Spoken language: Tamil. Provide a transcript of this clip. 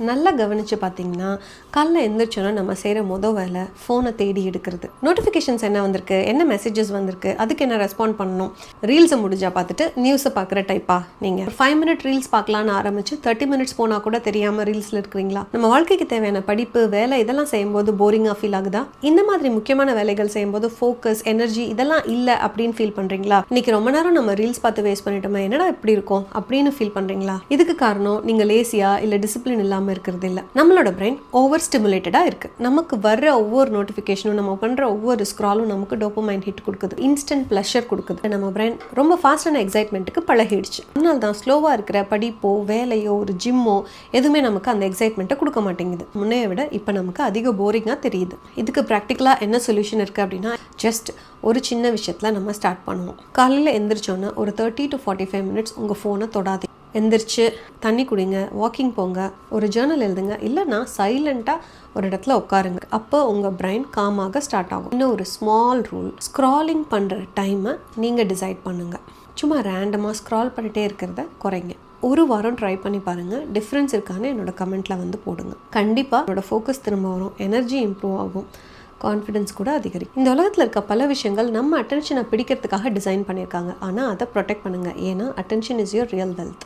நல்லா கவனித்து பார்த்தீங்கன்னா காலைல எழுந்திரிச்சோன்னா நம்ம செய்கிற வேலை ஃபோனை தேடி எடுக்கிறது. நோட்டிஃபிகேஷன்ஸ் என்ன வந்திருக்கு, என்ன மெசேஜஸ் வந்திருக்கு, அதுக்கு என்ன ரெஸ்பாண்ட் பண்ணணும், ரீல்ஸை முடிஞ்சா பார்த்துட்டு நியூஸை பார்க்குற டைப்பா நீங்கள் 5 மினிட் ரீல்ஸ் பார்க்கலான்னு ஆரம்பித்து 30 மினிட்ஸ் போனால் கூட தெரியாமல் ரீல்ஸில் இருக்கிறீங்களா? நம்ம வாழ்க்கைக்கு தேவையான படிப்பு வேலை இதெல்லாம் செய்யும்போது போரிங்காக ஃபீல் ஆகுதா? இந்த மாதிரி முக்கியமான வேலைகள் செய்யும்போது ஃபோக்கஸ் எனர்ஜி இதெல்லாம் இல்லை அப்படின்னு ஃபீல் பண்ணுறீங்களா? இன்னைக்கு ரொம்ப நேரம் நம்ம ரீல்ஸ் பார்த்து வேஸ்ட் பண்ணிட்டோமா, என்னடா இப்படி இருக்கும் அப்படின்னு ஃபீல் பண்ணுறீங்களா? இதுக்கு காரணம் நீங்கள் லேசியாக இல்லை டிசிப்ளின் இல்லாமல் இருக்கிறது இல்ல. நம்மளோட பிரெயின் ஓவர் ஸ்டிமுலேட்டடா இருக்கு. நமக்கு வர்ற ஒவ்வொரு நோட்டிஃபிகேஷனும் நம்ம பண்ற ஒவ்வொரு ஸ்க்ராலும் நமக்கு டோபமைன் ஹிட் கொடுக்குது, இன்ஸ்டன்ட் ப்ளஷர் கொடுக்குது. நம்ம பிரெயின் ரொம்ப ஃபாஸ்டான எக்ஸைட்மெண்ட்டுக்கு பழகிடுச்சு. அதனால தான் ஸ்லோவா இருக்கிற படிப்போ வேலையோ ஒரு ஜிம்மோ எதுவுமே நமக்கு அந்த எக்ஸைட்மெண்ட்டை கொடுக்க மாட்டேங்குது. முன்னைய விட இப்போ நமக்கு அதிக போரிங்காக தெரியுது. இதுக்கு ப்ராக்டிக்கலாக என்ன சொல்யூஷன் இருக்குது அப்படின்னா, ஜஸ்ட் ஒரு சின்ன விஷயத்தில் நம்ம ஸ்டார்ட் பண்ணுவோம். காலையில் எந்திரிச்சோன்னா ஒரு 30 to 45 மினிட்ஸ் உங்கள் ஃபோனை தொடாதீங்க. எந்திரிச்சு தண்ணி குடிங்க, வாக்கிங் போங்க, ஒரு ஜேர்னல் எழுதுங்க, இல்லைனா சைலண்ட்டாக ஒரு இடத்துல உட்காருங்க. அப்போ உங்கள் பிரெயின் காமாக ஸ்டார்ட் ஆகும். இன்னும் ஒரு ஸ்மால் ரூல், ஸ்க்ராலிங் பண்ணுற டைமை நீங்கள் டிசைட் பண்ணுங்கள். சும்மா ரேண்டமாக ஸ்க்ரால் பண்ணிகிட்டே இருக்கிறத குறைங்க. ஒரு வாரம் ட்ரை பண்ணி பாருங்கள், டிஃப்ரென்ஸ் இருக்கான்னு என்னோட கமெண்ட்டில் வந்து போடுங்க. கண்டிப்பாக என்னோட ஃபோக்கஸ் திரும்ப வரும், எனர்ஜி இம்ப்ரூவ் ஆகும், கான்ஃபிடன்ஸ் கூட அதிகரிக்கும். இந்த உலகத்தில் இருக்க பல விஷயங்கள் நம்ம அட்டென்ஷனை பிடிக்கிறதுக்காக டிசைன் பண்ணியிருக்காங்க. ஆனால் அதை ப்ரொடெக்ட் பண்ணுங்கள். ஏன்னா attention is your real wealth.